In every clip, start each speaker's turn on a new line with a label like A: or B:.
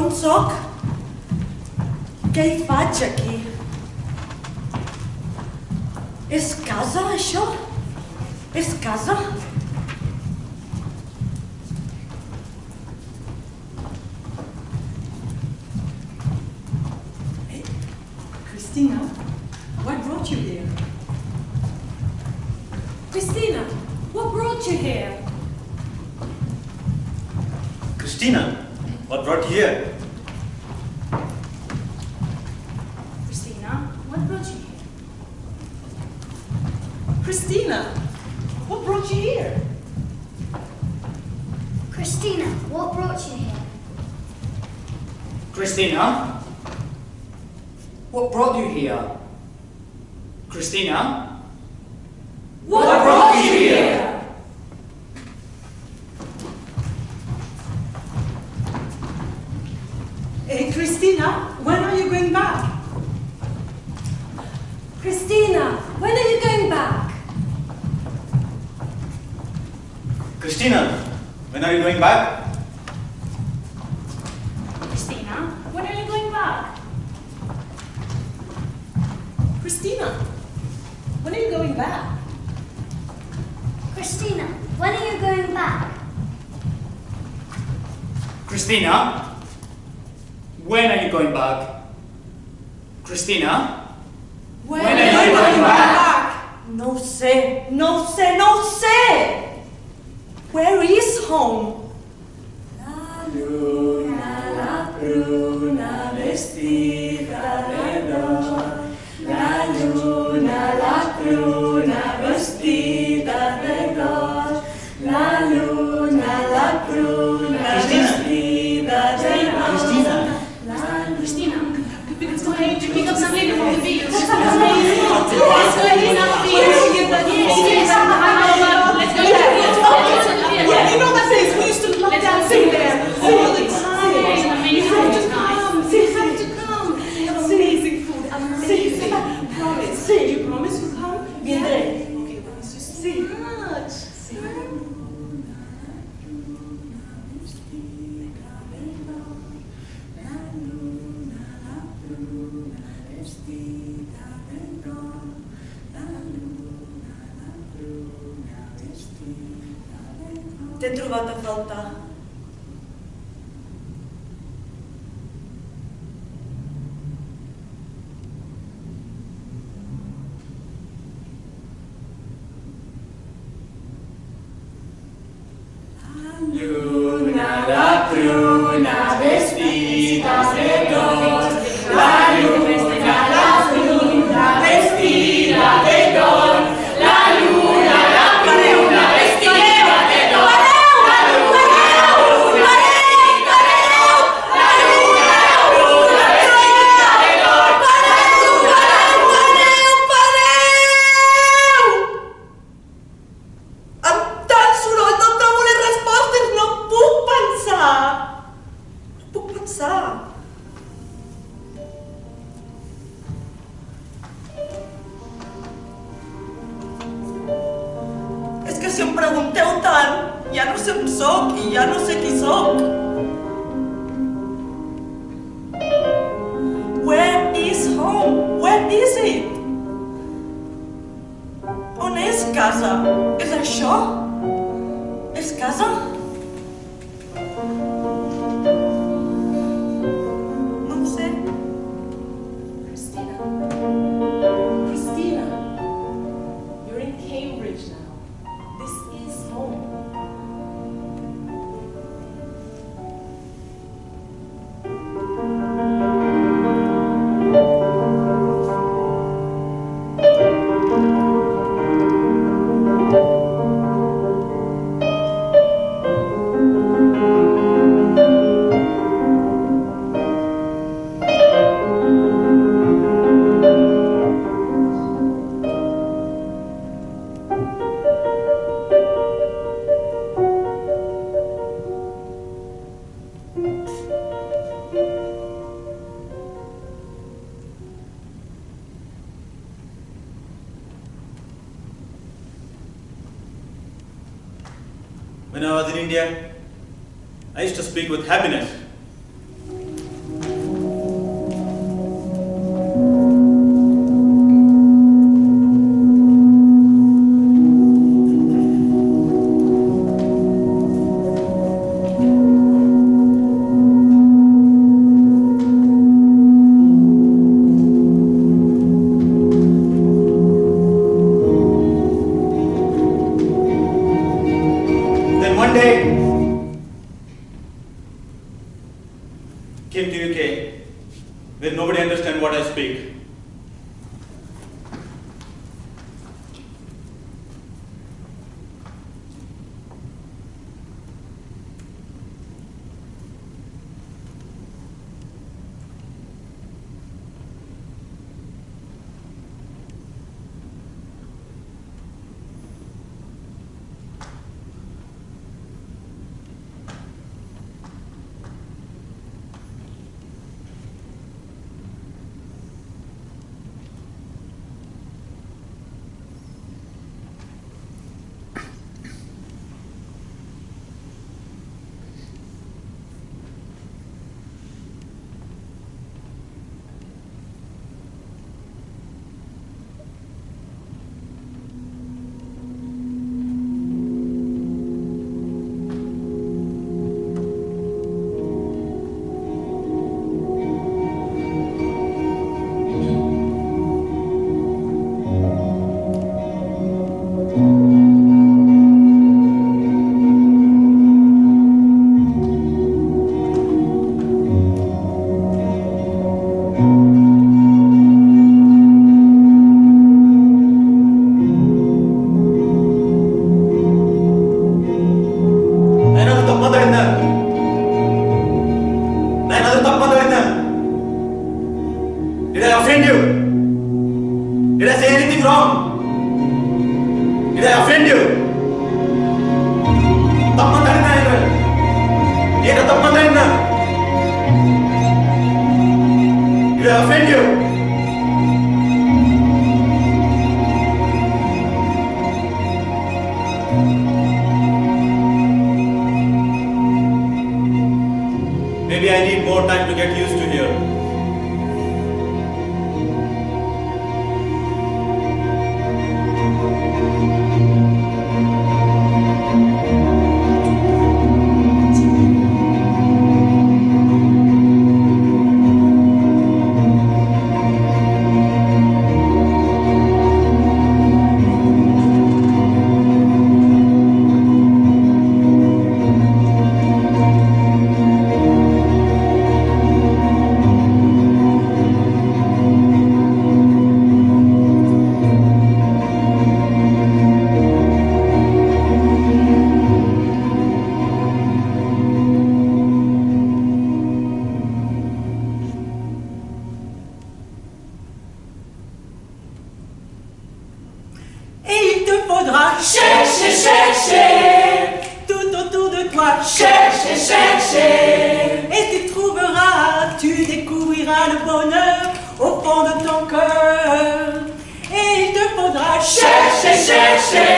A: On sóc? Què hi faig aquí? És casa, això? És casa?
B: Hey, Christina, what brought you here? Christina, what brought you here?
C: Christina, what brought you here?
B: Christina, what brought you here? Christina, what brought you here?
D: Christina, what brought you here?
E: Christina, what brought you here? Christina,
B: What brought you here? Hey, Christina, when are you going back?
A: Christina, when are you going back?
C: Christina, when are you going back?
B: Christina, when are you going back? Christina, when are you going back?
D: Christina, when are you going back?
E: Christina, when are you going back? Christina,
B: When
E: are you going back?
A: No sé, no sé, no sé! Where is home?
F: La luna vestida de dor. La luna vestida de dor. La luna vestida de dor.
B: Christina, because go ahead and pick up some later from the beach. Let's go ahead now, Let's go.
A: Yeah, you know that place we used to love dancing there all the time.
B: It's amazing.
A: You have to come. You have to come. They have amazing food. Amazing. Promise. You promise you'll come? Viendré. Okay, promise you. Sí. Much. Sí. T'he trobat a faltar.
F: La luna vestida de dor. La luna vestida de dor. La luna vestida de dor.
A: Amb tant soroll no trobo les respostes, no puc pensar. No puc pensar. És que si em pregunteu tant, ja no sé on soc i ja no sé qui soc. Where is home? Where is it? On és casa? És això? És casa? No ho sé.
B: Christina, you're in Cambridge now. This is home.
C: When I was in India, I used to speak with happiness. one day came to UK where nobody understands what I speak. Did I offend you? Did I say anything wrong? Did I offend you? Did I offend you? Maybe I need more time to get used to here.
F: Chercher, chercher,
A: tout autour de toi,
F: chercher, chercher,
A: et tu trouveras, tu découvriras le bonheur au fond de ton cœur. Et il te faudra
F: chercher, chercher,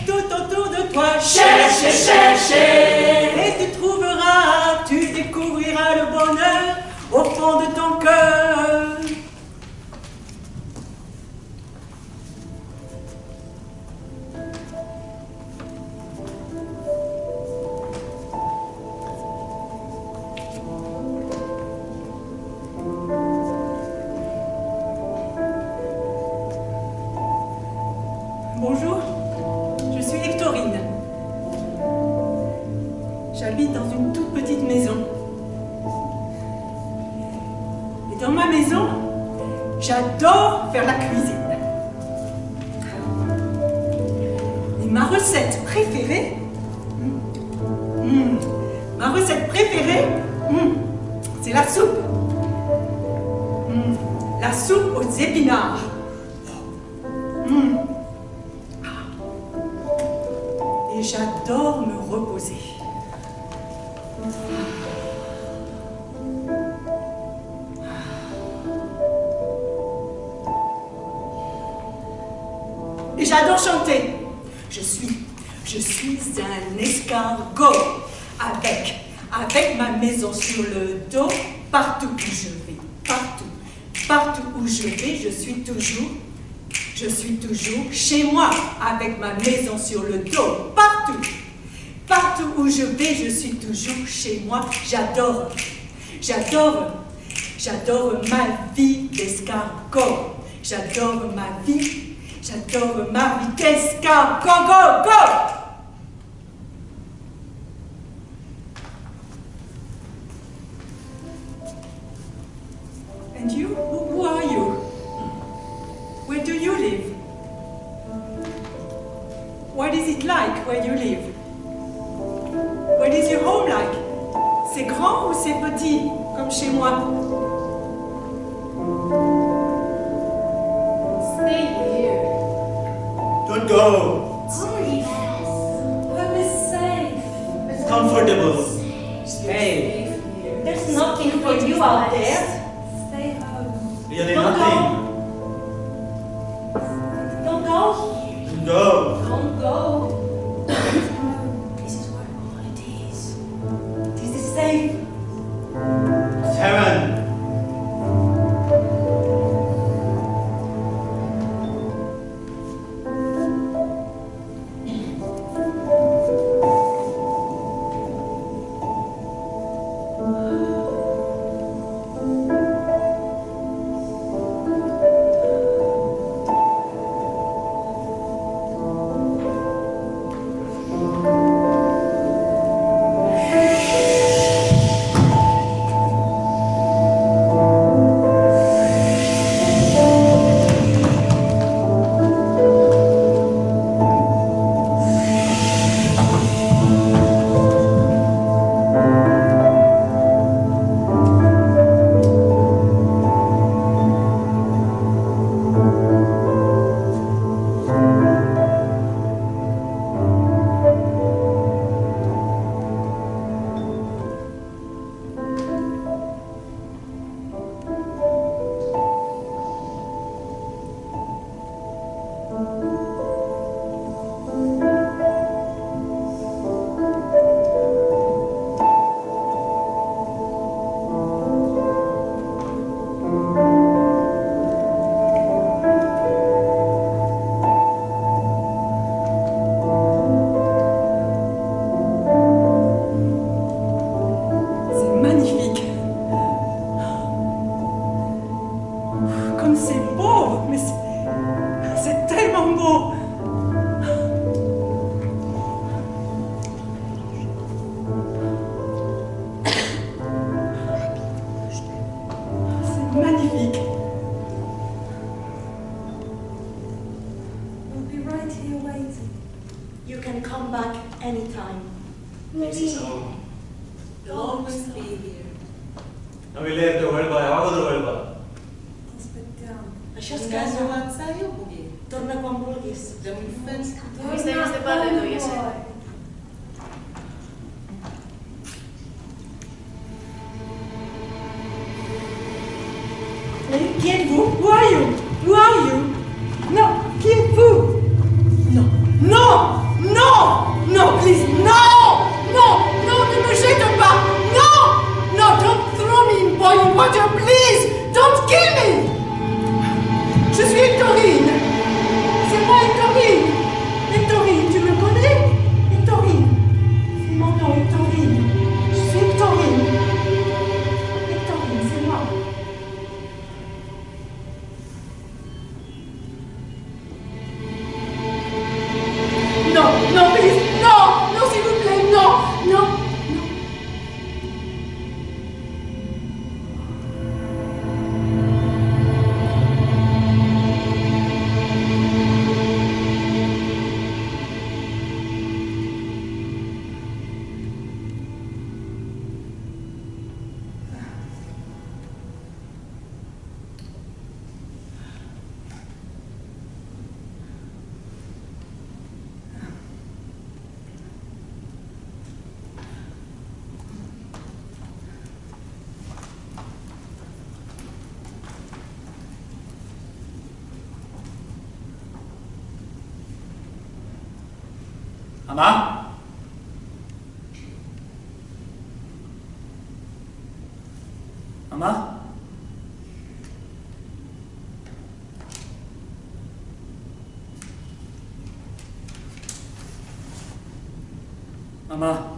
A: tout autour de toi,
F: chercher, chercher,
A: et tu trouveras, tu découvriras le bonheur au fond de ton cœur. Bonjour, je suis Hectorine. J'habite dans une toute petite maison. Et dans ma maison, j'adore faire la cuisine. Et ma recette préférée, c'est la soupe. La soupe aux épinards. Et j'adore me reposer. Et j'adore chanter. Je suis un escargot avec ma maison sur le dos, partout où je vais, partout où je vais, je suis toujours chez moi, avec ma maison sur le dos, partout où je vais, je suis toujours chez moi. J'adore ma vie d'escargot. J'adore ma vie d'escargot. Go, go, go! where you live? What is your home like? C'est grand ou c'est petit, comme chez moi?
B: Stay here.
C: Don't go.
D: Hurry, Bess.
A: Home is safe.
C: It's comfortable.
E: Stay.
A: There's nothing for you out there. Stay home.
C: Really
A: Don't
C: nothing.
A: Don't go.
C: Don't go.
A: Don't go. This is where all it is. This is safe.
C: It's heaven.
A: You can come back anytime.
C: This is home.
A: You'll always be here.
C: ನಾವಿಲ್ಲೇ ಇರ್ತೇವೆ ಹೇಳ್ಬಾ ಯಾವಾಗಾದ್ರೂ ಹೇಳ್ಬಾ
A: Așa scazo torna quan vulguis.
B: Questa è queste palle no, io sei.
A: Qui êtes-vous? Who are you? Who are you? Non, qui êtes-vous? Non, non, non, non, please, non, non, non, ne me jette pas, non, non, don't throw me in boiling water, please, don't kill me. Je suis Hectorine, c'est moi Hectorine. Hectorine, tu me connais? Hectorine, c'est mon nom, Hectorine, je suis Hectorine. Hectorine, c'est moi. Non, non, please, non, non, s'il vous plaît, non, non, non.
E: Mama? Mama? Mama?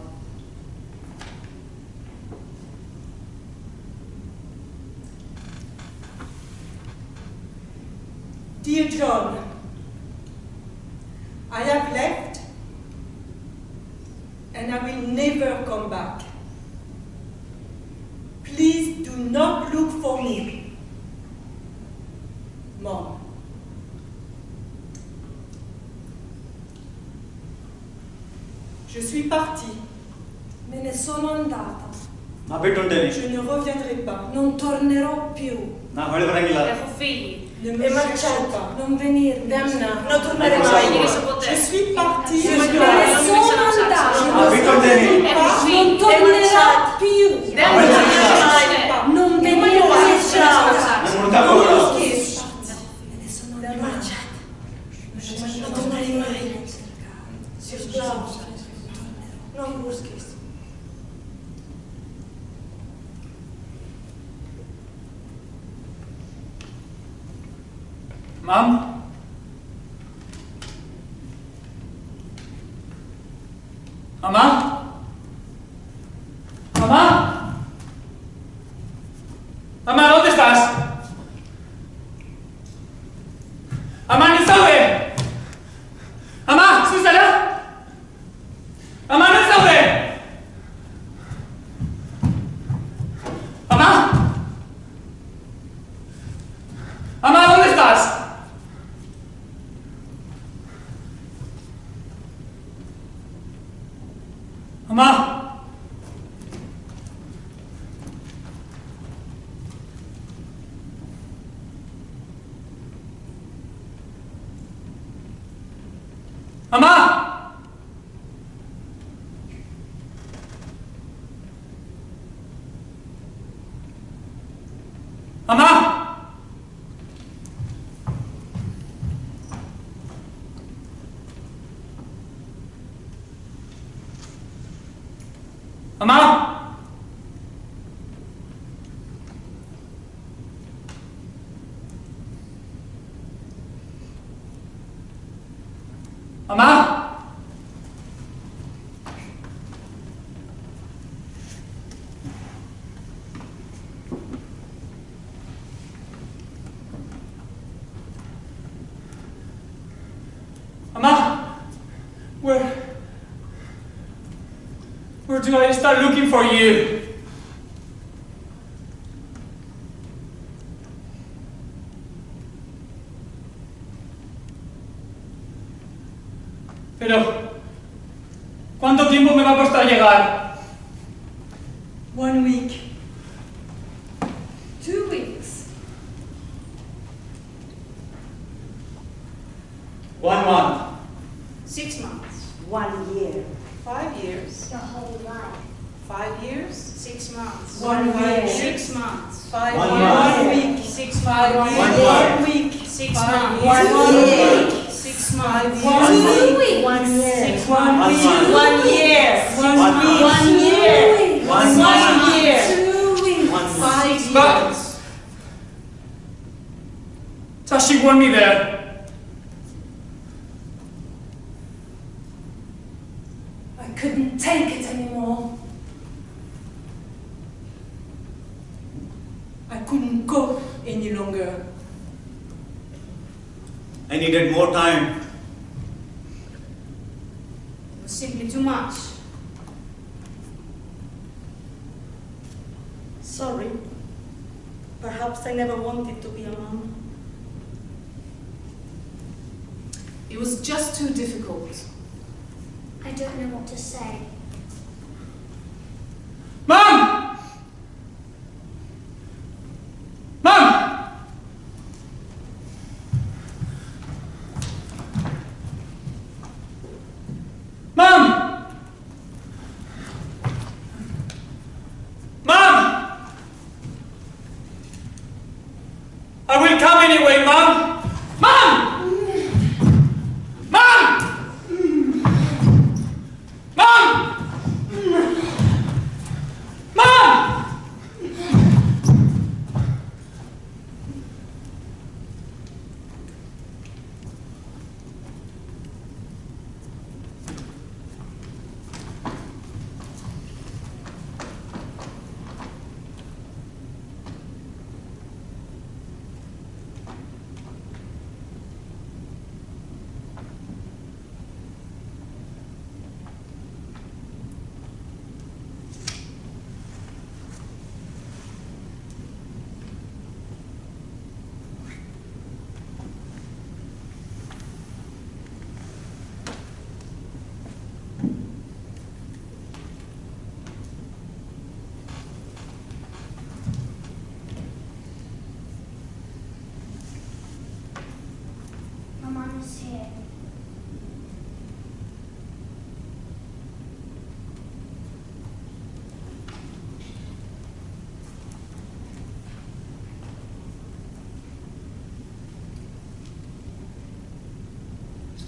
A: Dear John, I have left and I will never come back. Please do not look for me. Mom. Je suis partie.
B: Me ne sono andata.
C: Ma bittುಂಟೇನೆ.
A: Je ne reviendrai pas.
B: Non tornerò più.
C: ನಾ ಹೊಳೆ ಬರಂಗಿಲ್ಲ.
E: Έχω φύγει.
A: Ne me cherchez pas.
B: Non venirmi.
A: Damna.
B: Non tornerò
C: Ecco,
B: mai.
C: sai.
E: Γυρίσω ποτέ.
A: Je suis partie.
B: Me
A: Je
B: ne
A: suis
B: sono andata.
C: Ma bittುಂಟೇನೆ.
E: Έχω
B: Non
E: φύγει.
B: tornerò più.
E: Δεν
C: Ma
E: θα
C: io
E: γυρίσω
C: non
E: ποτέ.
B: Non
E: Δεν
B: venirò
E: θα
B: mai.
E: γυρίσω ποτέ.
C: Non muntavo ora.
B: Me ne sono andata. Non tornerò mai. Non busques.
G: Mom? Mamá? Mamá? Mamá, ¿dónde estás? Mamá, no sabe. Mamá, ¿susala? Mamá, no sabe. Mamá? Mamá, ¿dónde estás? Mamá. Mamá. Mamá. Mamá. Mamá. Mamá. Where do I start looking for you? Pero, ¿cuánto tiempo me va a costar llegar?
A: 1 week.
B: 2 weeks.
C: 1 month.
E: 6 months.
F: 1 year.
E: 5 years.
D: Your whole life.
E: 5 years. 6 months.
A: 1 week.
E: 6 months.
C: 1
A: 1
C: month.
A: week.
E: 6 months.
C: 1 month.
A: 1 week.
E: 6
A: 5
E: months.
A: years.
E: 1
A: week.
E: 6 months.
A: 1 week.
F: 1 year.
E: 6
A: 1
E: months.
A: week.
F: 1 year.
A: 1 week.
F: 1 year.
C: 1 month.
F: year.
B: 2 weeks.
C: 1 month.
E: 5
G: But-
E: years.
G: Does she want me there?
B: I couldn't take it anymore.
A: I couldn't go any longer.
C: I needed more time.
E: It was simply too much.
F: Sorry. Perhaps I never wanted to be a mom.
E: It was just too difficult.
D: I don't know what to say.
G: Mom! Mom! Mom! Mom! I will come anyway, Mom! Mom! Mom! Mom!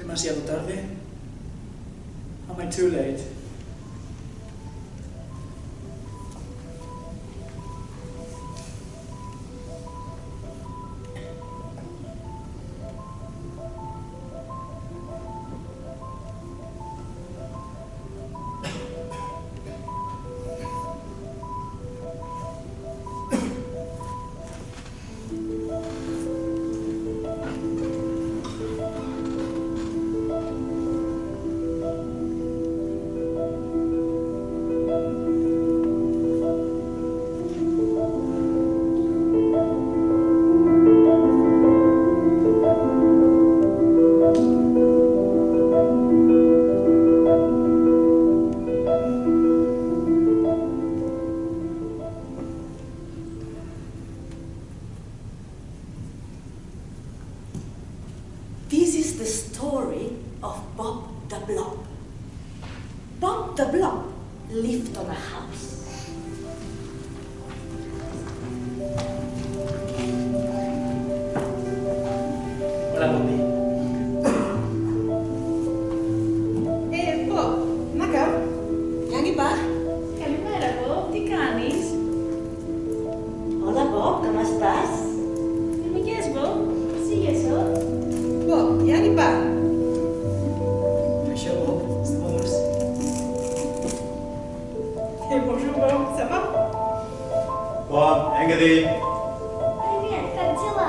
G: demasiado tarde? Am I too late?
F: This is the story of Bob the Blob. Bob the Blob lived on a house.
G: Hola, Bobby.
A: Bob, Maga, yang iba?
B: Καλημέρα, Bob. Τι κάνεις?
F: Hola Bob, ¿cómo estás?
B: Είμαι yes, Bob. Sige så.
A: Bob, yang iba?
G: Bonjour, Bob. Estamos.
A: Bonjour Bob, ça va?
C: Bob, Engedi,
D: Привет, как дела?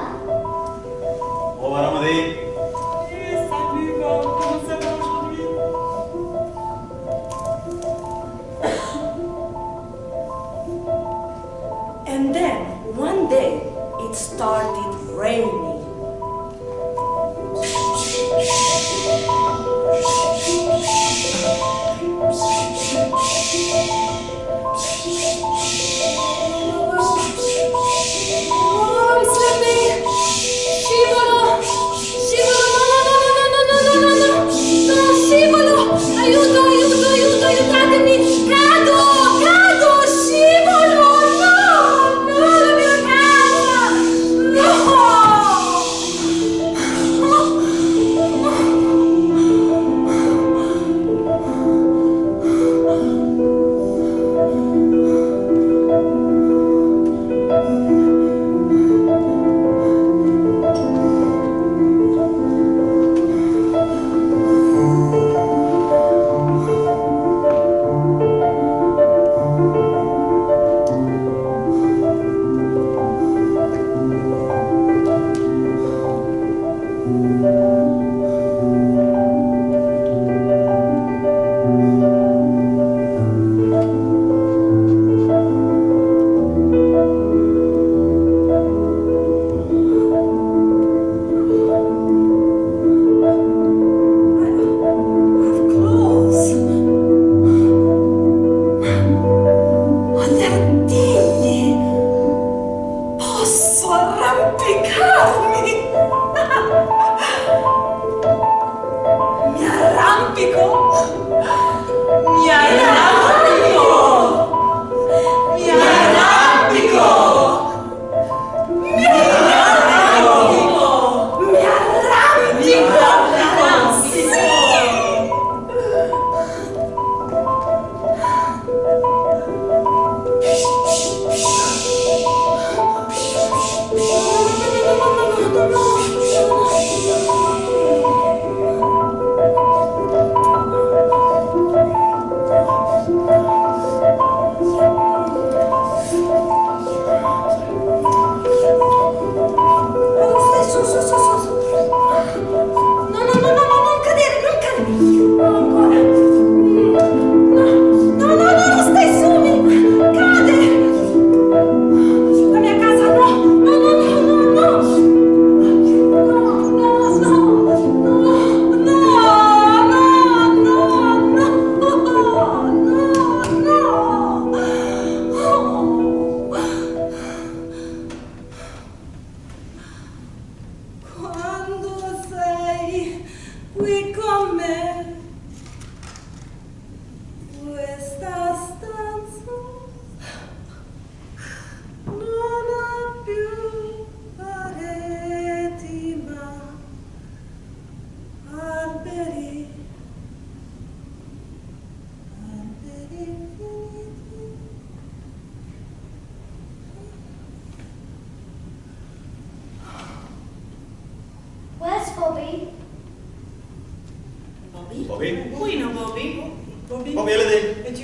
C: Bob Aramadi.
A: Salut Bob, comment ça va aujourd'hui?
F: And then, one day, it started raining.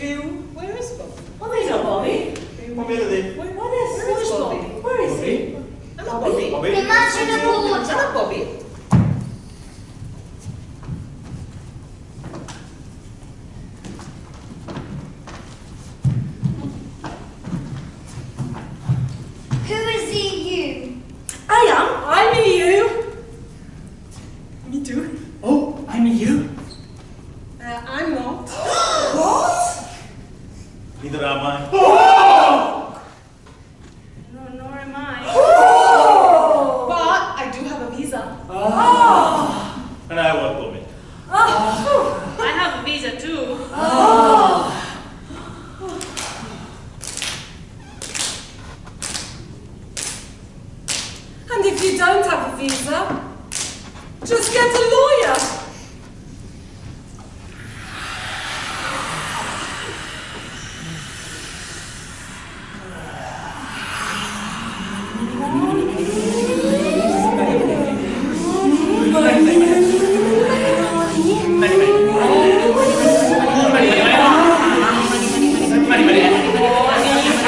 A: you. Where is Bobby?
F: Oh, there's no Bobby.
C: Pomelo
F: What is Bobby? Where is he?
A: Hello, Bobby.
C: Bobby.
D: Immagine a water.
A: Hello, Bobby.
D: Who is you?
A: I'm you. Me too.
G: Oh, I'm you.
A: I'm not.
F: What?
C: Neither am I.
E: No, nor am I.
A: But I do have a visa.
C: And I have work permit.
E: I have a visa too.
A: And if you don't have a visa, just get a lawyer.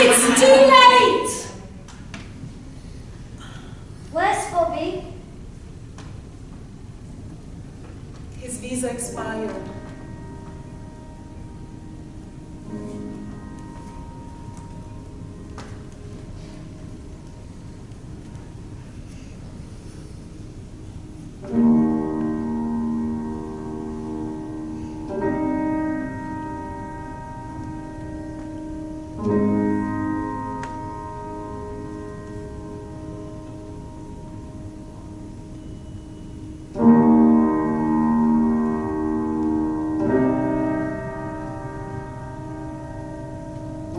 A: It's too late.
D: Where's Bobby?
A: His visa expired.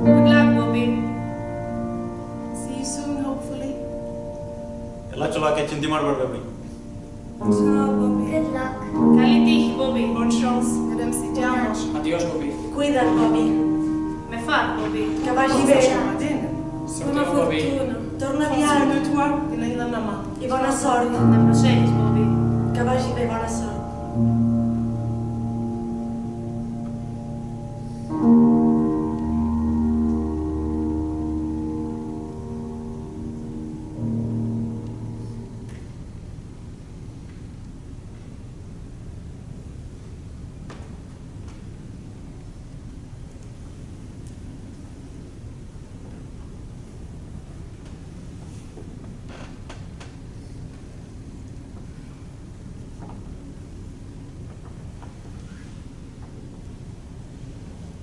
E: Good luck, Bobby.
A: See you soon, hopefully.
C: ಎಲ್ಲ ಚಲೋ ಆಕೆ ಚಿಂತೆ ಮಾಡಬೇಡ್ರಿ.
A: Ciao, Bobby.
D: Good luck.
E: Kaliti, Bobby.
A: Bonne chance. Madame, si ciao.
G: Adios, Bobby.
F: Cuida't, Bobby.
E: Me far, Bobby.
F: Que vagi bé.
A: Adene.
F: Buona
G: Salutiamo, Bobby.
F: fortuna. Torna
A: Prends soin de
F: aviat.
A: toi et n'aille la maman.
F: I bona sort.
E: Ne procedes, Bobby.
F: Que vagi bé, bona sort.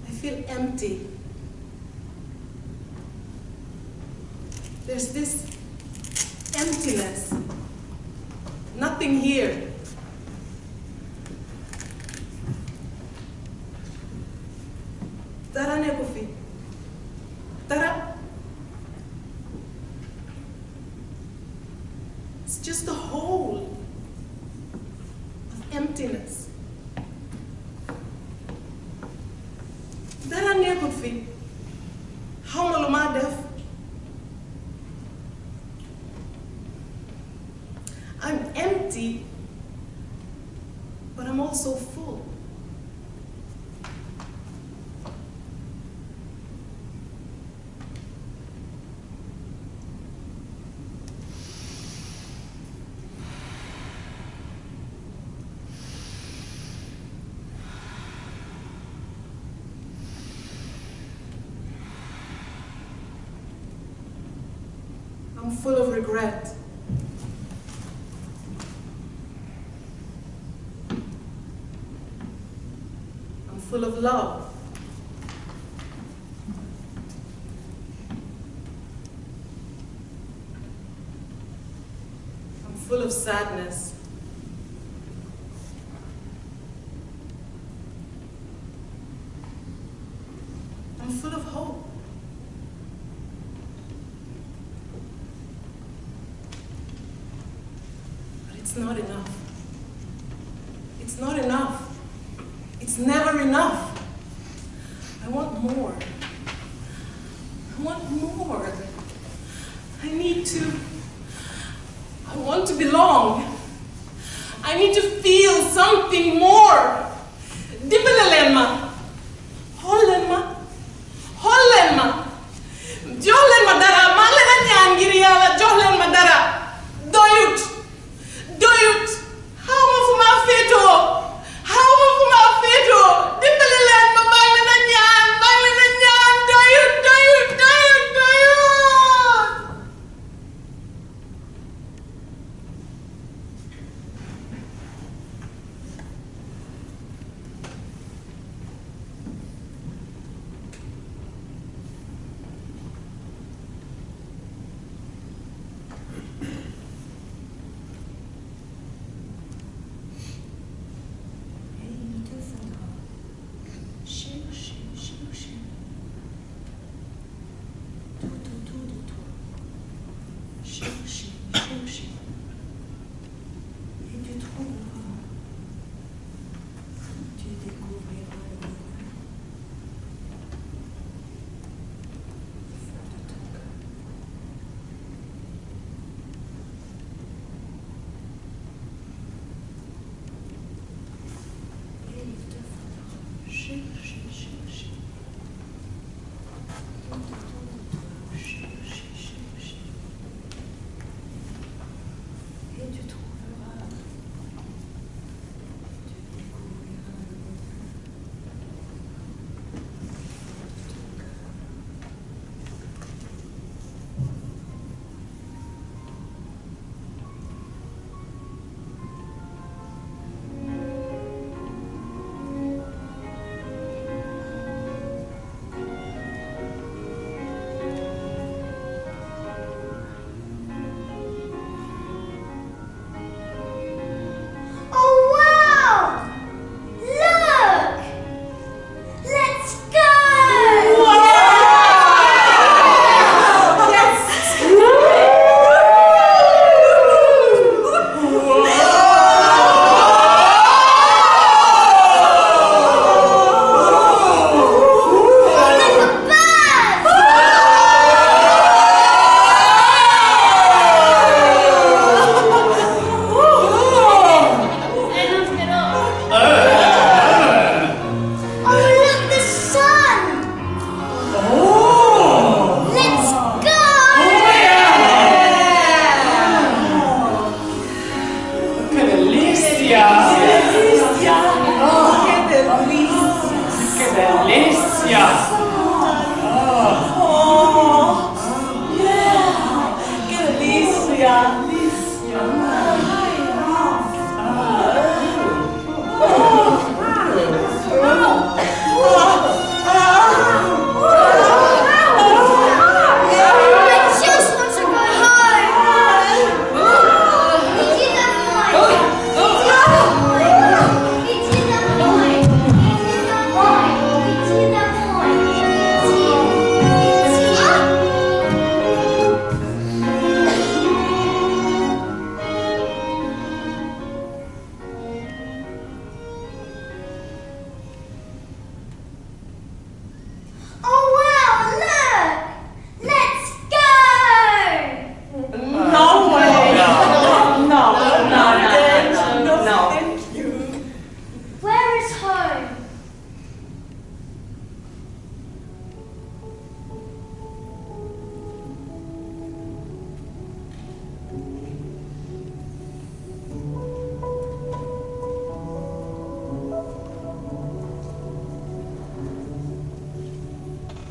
A: I feel empty. There's this emptiness. Nothing here. Tara Nekofi. Tara. It's just a hole of emptiness. Dara nekkut fi xaw ma lu maa def. I'm empty, but I'm also full. I'm full of regret. I'm full of love. I'm full of sadness. I'm full of hope. It's not enough. It's not enough. It's never enough. I want more. I want more. I want to belong. I need to feel something more. Dippelenma. Hollenma.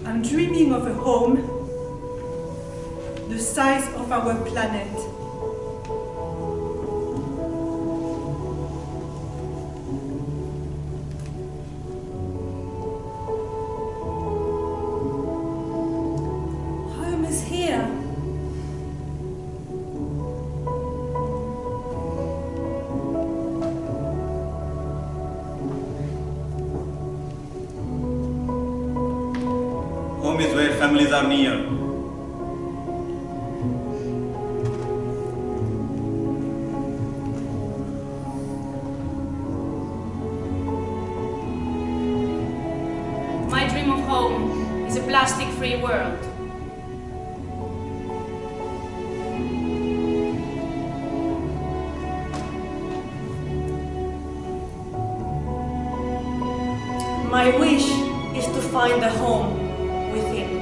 A: I'm dreaming of a home the size of our planet. Home is here.
C: Home is where families are near.
B: My dream of home is a plastic-free world.
F: My wish is to find a home within.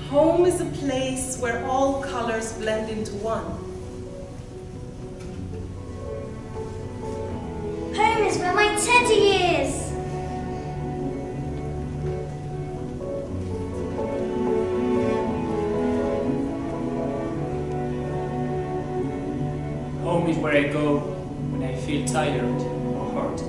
H: Home is a place where all colors blend into one.
D: Home is where my teddy is.
G: Home is where I go when I feel tired or hurt.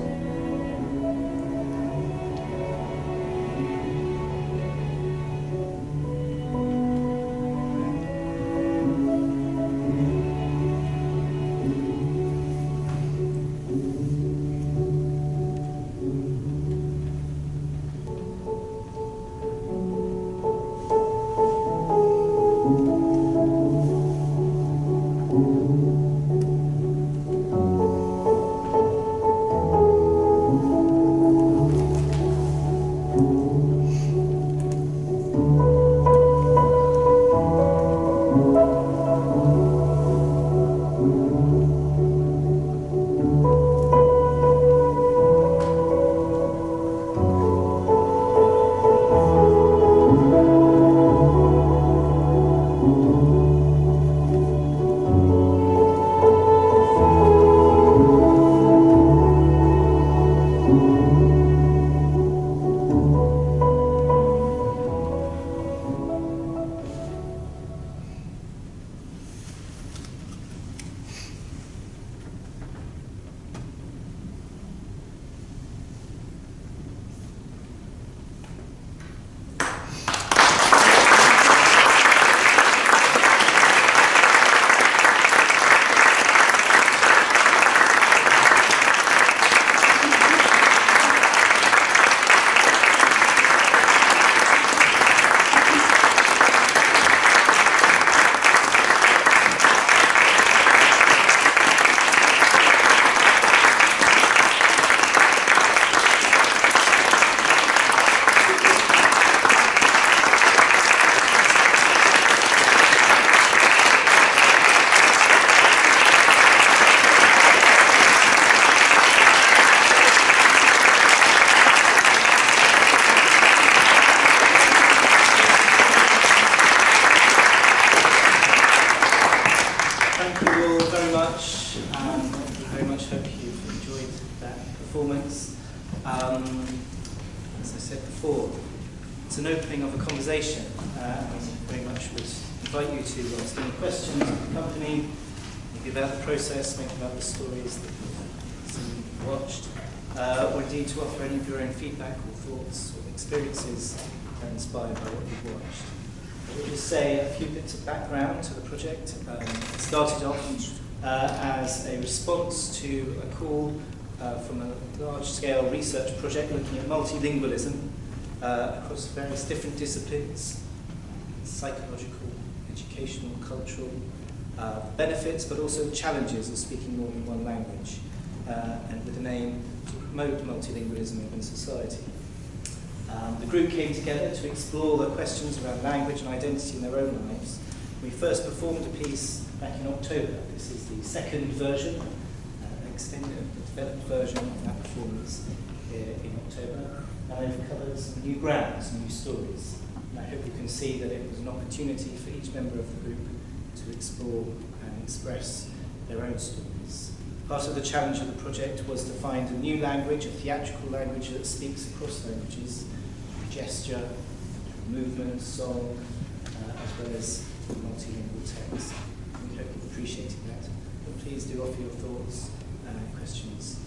I: performance. As I said before, it's an opening of a conversation. I very much would invite you to ask any questions of the company, maybe about the process, maybe about the stories that you've seen and watched, or indeed to offer any of your own feedback or thoughts or experiences inspired by what you've watched. I will just say a few bits of background to the project. It started off as a response to a call from a large-scale research project looking at multilingualism across various different disciplines, psychological, educational, cultural, benefits, but also challenges of speaking more than one language, and with an aim to promote multilingualism in society. The group came together to explore the questions around language and identity in their own lives. We first performed a piece back in October. This is the second version, extended, developed version of that performance here in October. And they've covered some new ground, some new stories. And I hope you can see that it was an opportunity for each member of the group to explore and express their own stories. Part of the challenge of the project was to find a new language, a theatrical language that speaks across languages, gesture, movement, song, as well as multilingual text. We hope you've appreciated that. But please do offer your thoughts and questions.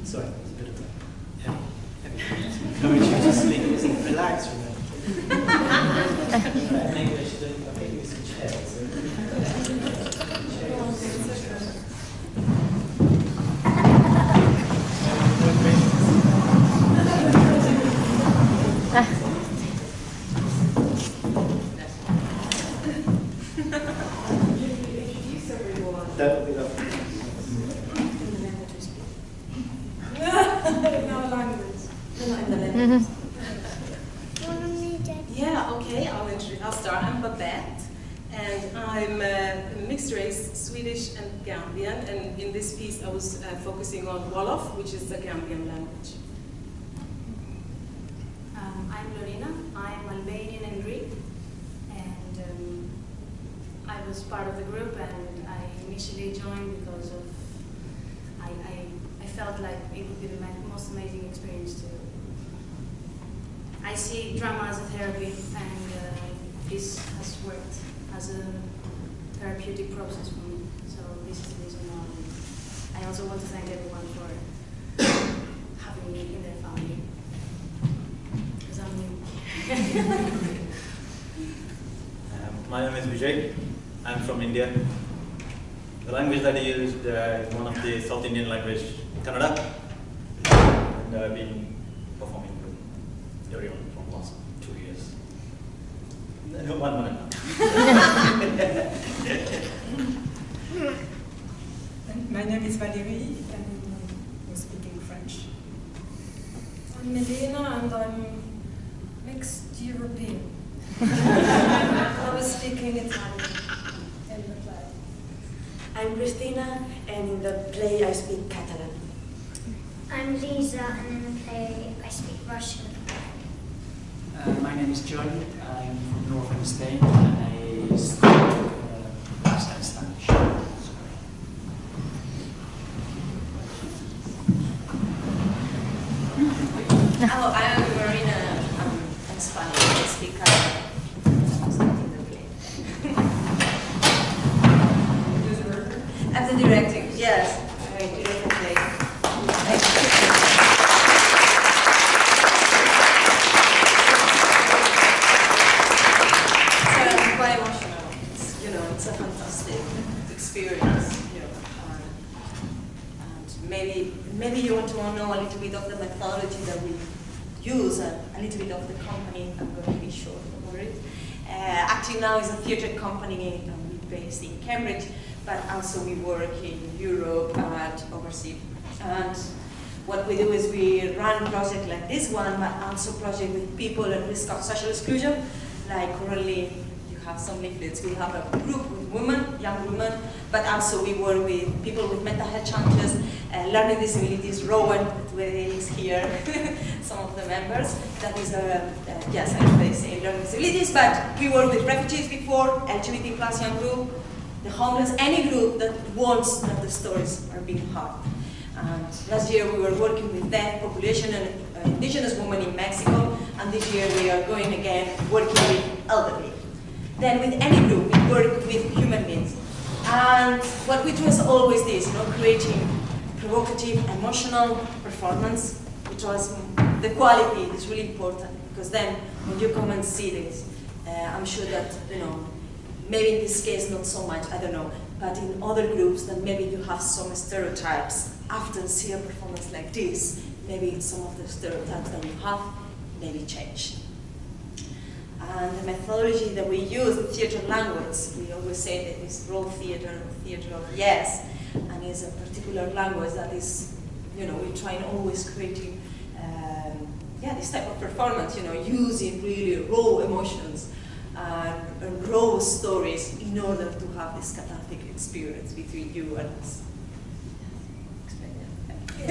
I: Sorry, that was a bit of a heavy encourage you to sleep. It wasn't relaxed, remember. Maybe I should maybe some chairs. That would be lovely.
H: Yeah, okay, I'll start. I'm Babette, and I'm a mixed race, Swedish and Gambian, and in this piece I was focusing on Wolof, which is the Gambian language.
J: I'm Lorena, I'm Albanian and Greek, and I was part of the group, and I initially joined because of, I felt like it would be the most amazing experience to, I see drama as a therapy, and this has worked as a therapeutic process for me. So this is the reason why. I also want to thank everyone for having me in their family, because I'm new.
C: My name is Vijay. I'm from India. The language that I used is one of the South Indian language, Kannada, and I've been performing with everyone from the last 2 years. No, 1 minute now.
A: My name is Valérie, and I'm speaking French.
K: I'm Melina, and I'm mixed European. I was speaking Italian in the play.
F: I'm Christina, and in the play I speak Catalan.
D: I'm Lisa, and in the play I speak Russian.
L: My name is John. I'm from northern Spain, and I speak Spanish.
M: Oh, I'm Marina. I'm Spanish. I speak Catalan. I'm the directing. Yes, I direct the play. So it's quite emotional. It's a fantastic experience. And maybe you want to know a little bit of the methodology that we use, a little bit of the company. I'm going to be short about it. Acting Now is a theatre company based in Cambridge, but also we work in Europe and overseas. And what we do is we run projects like this one, but also projects with people at risk of social exclusion. Like currently, you have some leaflets. We have a group with women, young women, but also we work with people with mental health challenges, learning disabilities. Rowan, who is here, some of the members. That is yes, I say learning disabilities, but we work with refugees before, LGBT plus young group, the homeless, any group that wants that the stories are being heard. And last year we were working with deaf population and indigenous women in Mexico, and this year we are going again working with elderly. Then with any group, we work with human beings. And what we do is always this, creating provocative, emotional performance, which was the quality is really important, because then when you come and see this, I'm sure that, maybe in this case not so much, I don't know, but in other groups that maybe you have some stereotypes. After see a performance like this, maybe some of the stereotypes that you have maybe change. And the methodology that we use, the theatre language, we always say that it's raw theatre, or theatre of yes, and it's a particular language that is, we're trying always creating, this type of performance, using really raw emotions and raw stories in order to have this cathartic experience between you and us. Thank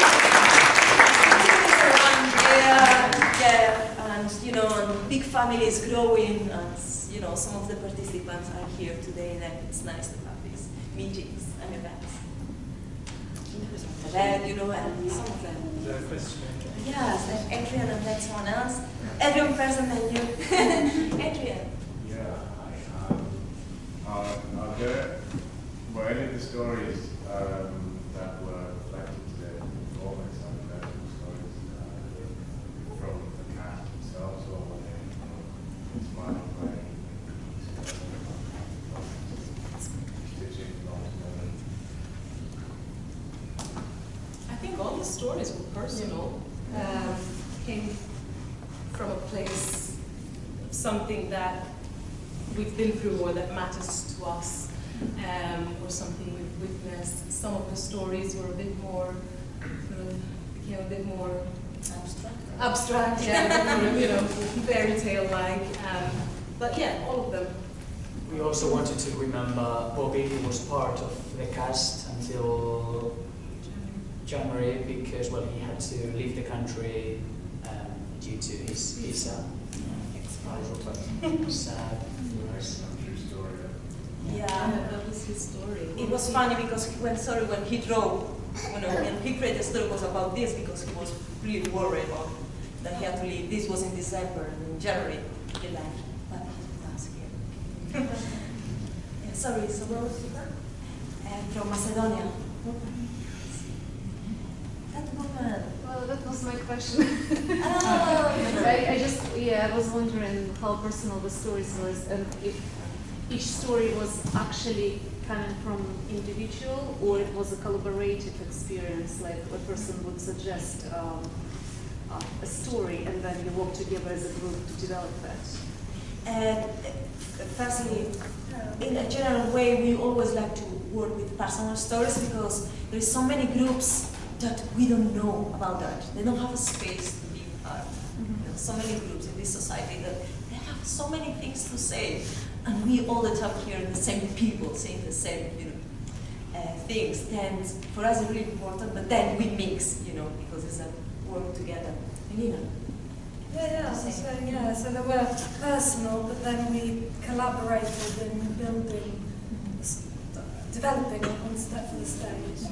M: you. family is growing, and you know, some of the participants are here today, then it's nice to have these meetings and events. Then, you know, and some of them.
I: Is there a question?
M: Yes, and Adrian and then someone else. Adrian first and then you. Adrian.
N: Yeah, were any of the stories that were collected today, performance and medical stories from the cast themselves, or were they inspired by stitching all together?
H: I think all the stories were personal, came from a place of something that we've been through or that matters to us, or something we've witnessed. Some of the stories were a bit more, became a bit more abstract, yeah, you know, fairy tale-like. But yeah, all of them.
L: We also wanted to remember Bobby, who was part of the cast until January because, well, he had to leave the country due to his visa. Sad.
M: Yeah,
H: that was his story.
M: It was funny because when he drove, you know, and he created the story was about this because he was really worried about that he had to leave. This was in December, and in January he left, but he was here. Yeah, sorry, so where was that? From Macedonia. That woman.
E: Well, that was my question.
M: Oh.
E: I just, I was wondering how personal the stories was, and if each story was actually coming from individual, or it was a collaborative experience, like a person would suggest a story, and then you work together as a group to develop that.
M: Firstly, in a general way, we always like to work with personal stories because there is so many groups that we don't know about that. They don't have a space to be part. You know, so many groups in this society that they have so many things to say, and we all the time hear the same people saying the same, you know, things. Then for us it's really important, but then we mix, you know, because it's a work together. Elena.
K: So they were personal, but then we collaborated in building, developing one step for the stage.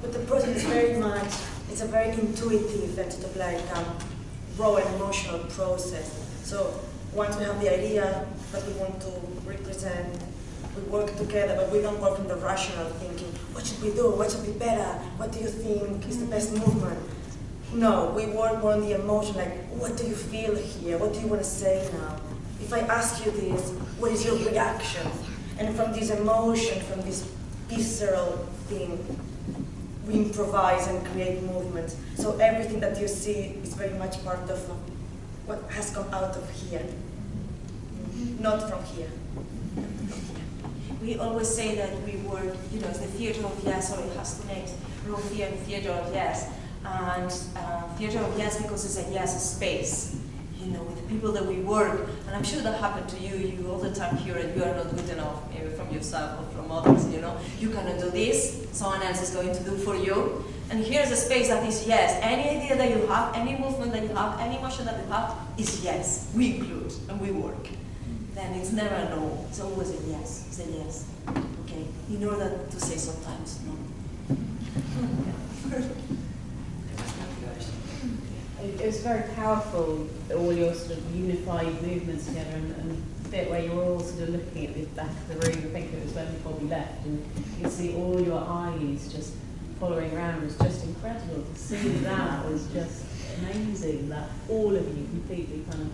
F: But the process is very much, it's a very intuitive and sort of like raw and emotional process. So once we have the idea that we want to represent, we work together, but we don't work from the rational thinking, what should we do, what should be better, what do you think is the best movement? No, we work more on the emotion, like, what do you feel here? What do you want to say now? If I ask you this, what is your reaction? And from this emotion, from this visceral thing, we improvise and create movements. So everything that you see is very much part of what has come out of here, not from here.
M: We always say that we work, you know, it's the theater of yes, or it has two names, raw theater and theater of yes. And theater of yes because it's a yes space, you know, with the people that we work. And I'm sure that happened to you. You all the time hear it, you are not good enough, maybe from yourself or from others, you know. You cannot do this, someone else is going to do for you. And here's a space that is yes. Any idea that you have, any movement that you have, any emotion that you have is yes. We include and we work. Then it's never a no, it's always a yes. It's a yes. Okay, in order to say sometimes no.
O: It was very powerful, all your sort of unified movements together, and the bit where you were all sort of looking at the back of the room. I think it was when Bobby left, and you could see all your eyes just following around. It was just incredible to see that. Was just amazing that all of you completely kind of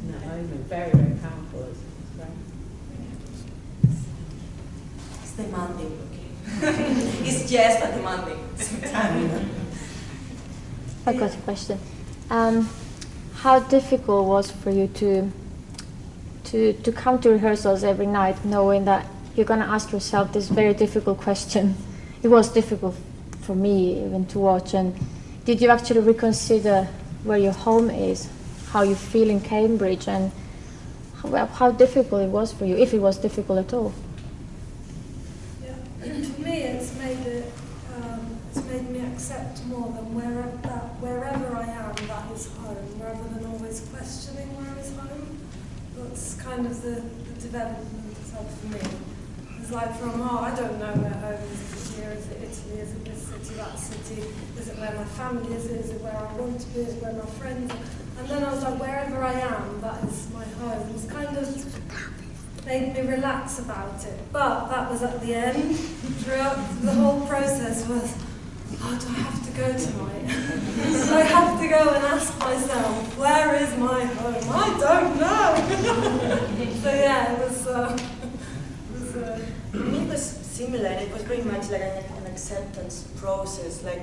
O: in that moment. Very, very powerful. It was great.
M: It's demanding, okay? It's yes, but demanding.
D: I got a question. How difficult was for you to come to rehearsals every night, knowing that you're going to ask yourself this very difficult question? It was difficult for me even to watch. And did you actually reconsider where your home is, how you feel in Cambridge, and how difficult it was for you, if it was difficult at all?
K: Yeah, for me, it's made me accept more than wherever I am, that is home, rather than always questioning where is home. That's kind of the development for me. It's like from, I don't know where home is. Is it here? Is it Italy? Is it this city, that city? Is it where my family is? Is it where I want to be? Is it where my friends are? And then I was like, wherever I am, that is my home. It's kind of made me relax about it. But that was at the end. Throughout the whole process was, do I have to go tonight? Do I have to go and ask myself, where is my home? I don't know. So yeah, it was
F: For me, it was similar. It was very much like an acceptance process. Like,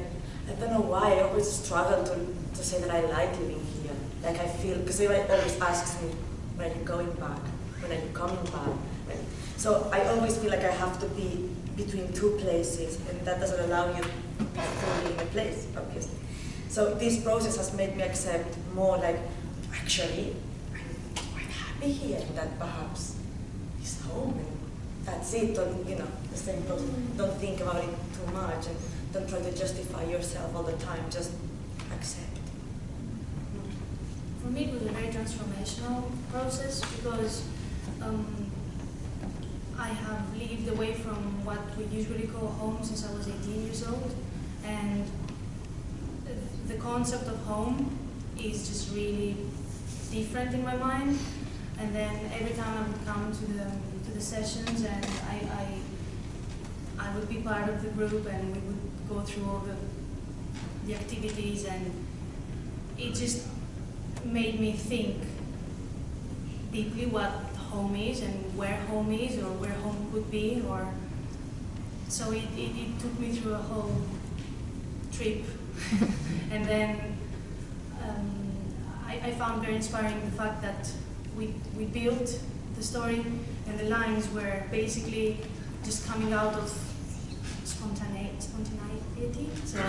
F: I don't know why I always struggle to say that I like living here. Like, I feel, because everybody always asks me, when are you going back? When are you coming back? So I always feel like I have to be between two places, and that doesn't allow you to be fully in a place, obviously. So this process has made me accept more like, actually, I'm quite happy here, that perhaps it's home, and that's it. Don't, the same process. Don't think about it too much, and don't try to justify yourself all the time. Just accept.
J: For me, it was a very transformational process because I have lived away from what we usually call home since I was 18 years old, and the concept of home is just really different in my mind. And then every time I would come to the sessions, and I would be part of the group, and we would go through all the activities, and it just made me think deeply what home is and where home is, or where home could be, or so it took me through a whole trip. And then I found very inspiring the fact that we built the story, and the lines were basically just coming out of spontaneity. So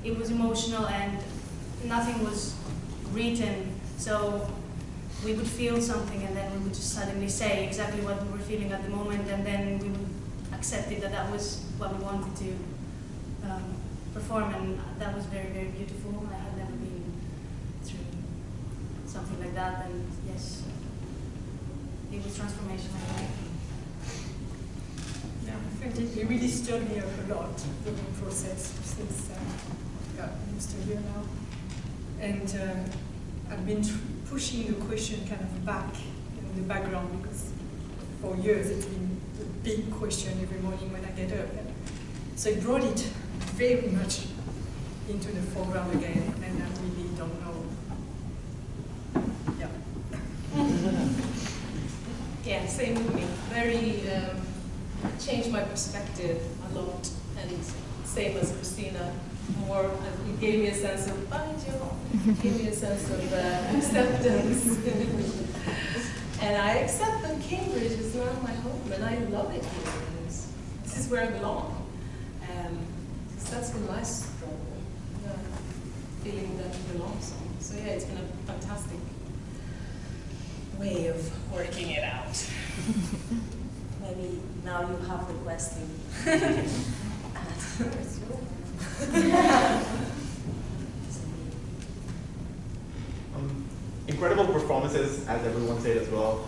J: it was emotional, and nothing was written. So we would feel something, and then we would just suddenly say exactly what we were feeling at the moment, and then we would accept it that was what we wanted to perform, and that was very, very beautiful. I had never been through something like that, and yes, it was transformational.
A: Yeah, I think it really stirred me up a lot, the whole process, since I got used to here now. And I've been pushing the question kind of back in the background, because for years it's been the big question every morning when I get up. And so it brought it very much into the foreground again, and I really don't know. Yeah.
H: Yeah, same with me. Very, changed my perspective a lot, and same as Christina. More, it gave me a sense of, it gave me a sense of acceptance. And I accept that Cambridge is not my home, and I love it here. This is where I belong. Because that's been my struggle, feeling that I belong somewhere. So yeah, it's been a fantastic way of working it out.
M: Maybe now you have the question.
P: Incredible performances, as everyone said as well.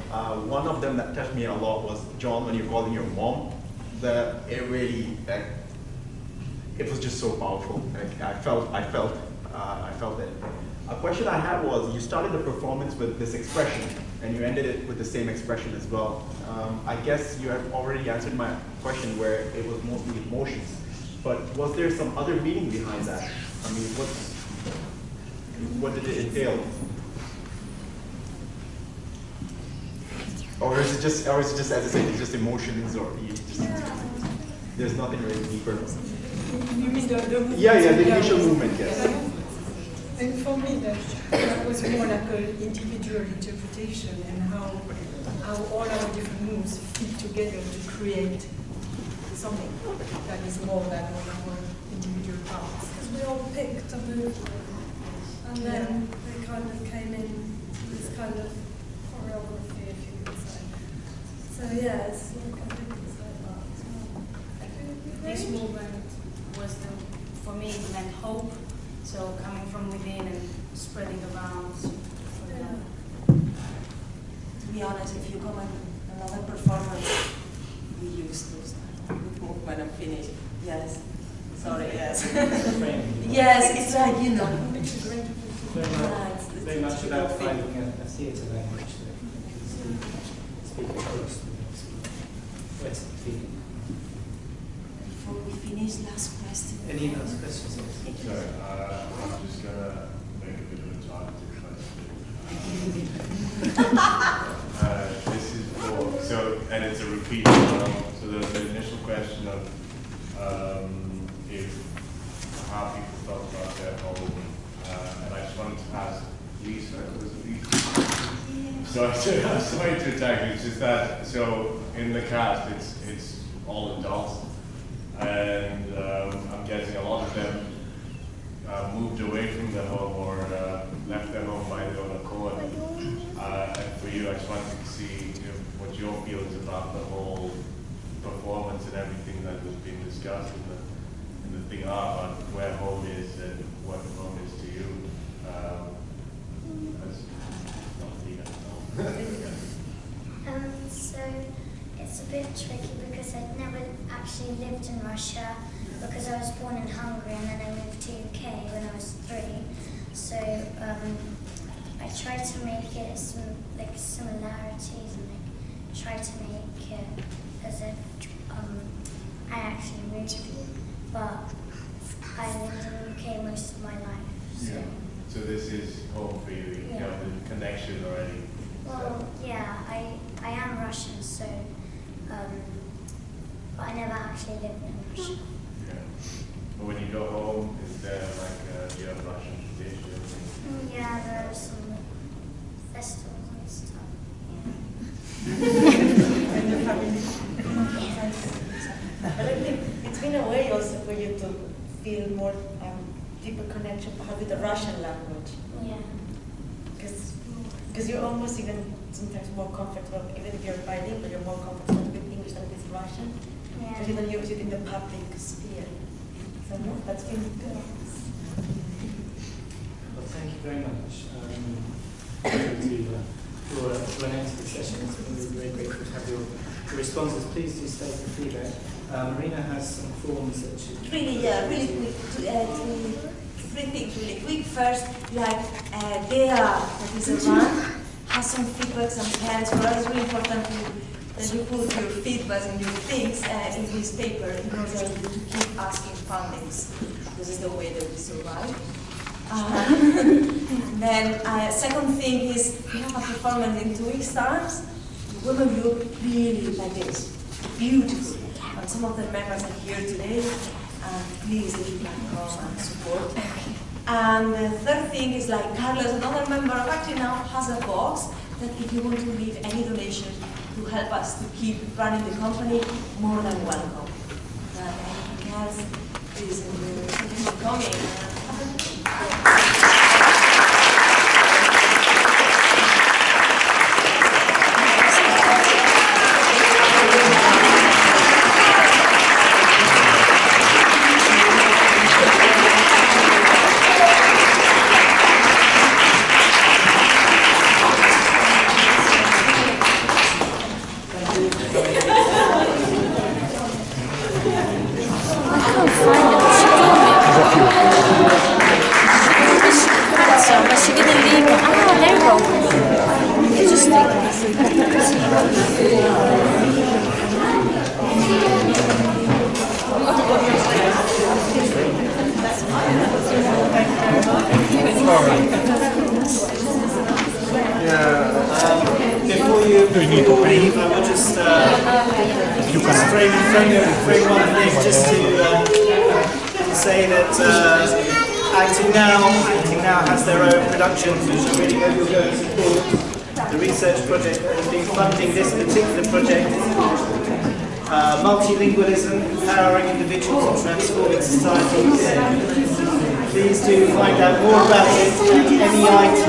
P: One of them that touched me a lot was John, when you're calling your mom. It really, it was just so powerful. I felt it. A question I had was, you started the performance with this expression, and you ended it with the same expression as well. I guess you have already answered my question, where it was mostly emotions. But was there some other meaning behind that? I mean, what did it entail? Or is it just, as I said, it's just emotions, or there's nothing really deeper?
A: You mean the movement?
P: Yeah, the initial movement, yes.
A: And for me, that was more like an individual interpretation, and how all our different moves fit together to create something that is more than all our individual parts.
K: Because we all picked a movement, and then they kind of came in this kind of choreography, if you could say. So yeah, it's like, I think it's like that as well.
J: This movement was for me me it meant hope. So coming from within and spreading around.
M: To be honest, if you come in another performance, we use those when I'm finished. Yes. Sorry, yes. Yes, it's like, you know.
I: Very much about finding a theatre language that can speak across the West feeling.
M: Before we finish, last question.
I: Any last questions?
N: Sorry, I'm just going to make a bit of a targeted question. This is for, so, and it's a repeat as well. So there's the initial question of if how people felt about their home. And I just wanted to ask Lisa, was it Lisa? Yeah. I'm sorry to attack you, it's just that, so in the cast, it's all adults. And I'm guessing a lot of them moved away from their home or left their home by their own accord. And for you, I just wanted to see what your feelings about the whole performance and everything that was being discussed in the thing about where home is and what home is to you. As not Tina.
Q: So it's a bit tricky because I'd never actually lived in Russia because I was born in Hungary and then I moved to UK when I was 3. So I tried to make it some like similarities and like try to make it as if I actually moved, but I lived in the UK most of my life. So.
N: Yeah. So this is home for you. You have the connection already.
Q: Well, yeah, I am Russian, so but I never actually lived in Russia.
N: Yeah. But when you go home, is there like do you have Russian traditions?
Q: Yeah, there are some festivals and stuff.
F: But I think it's been a way also for you to feel more deeper connection with the Russian language.
Q: Yeah.
F: Because you're almost even sometimes more comfortable, even if you're bilingual, you're more comfortable with English than with Russian.
Q: Yeah.
F: Because you don't use it in the public sphere. So no, that's been good.
I: Well, thank you very much. To an end to the session, it's been very grateful to have your responses. Please do stay for feedback. Marina has some forms that she...
M: Really quick. 3 things really quick. First, like Dea, that is around, has some feedback, some plans. For us, it's really important that you put your feedback and your things in this paper in order to keep asking fundings. This is the way that we survive. Then, second thing is, we have a performance in 2 weeks' time. Women look really like this, beautiful. And some of the members are here today. Please, if you can come and support. And the third thing is like Carlos, another member of Active Now, has a box that if you want to leave any donation to help us to keep running the company, more than welcome. Anything else, please, thank you for coming.
D: But she didn't leave. Ah, there you go. You just take
C: Before you leave, I will just frame one thing just to say that Acting Now has their own productions which I really hope you'll go and support. The research project that has been funding this particular project is multilingualism, empowering individuals and transforming societies. Please do find out more about it at NEIT.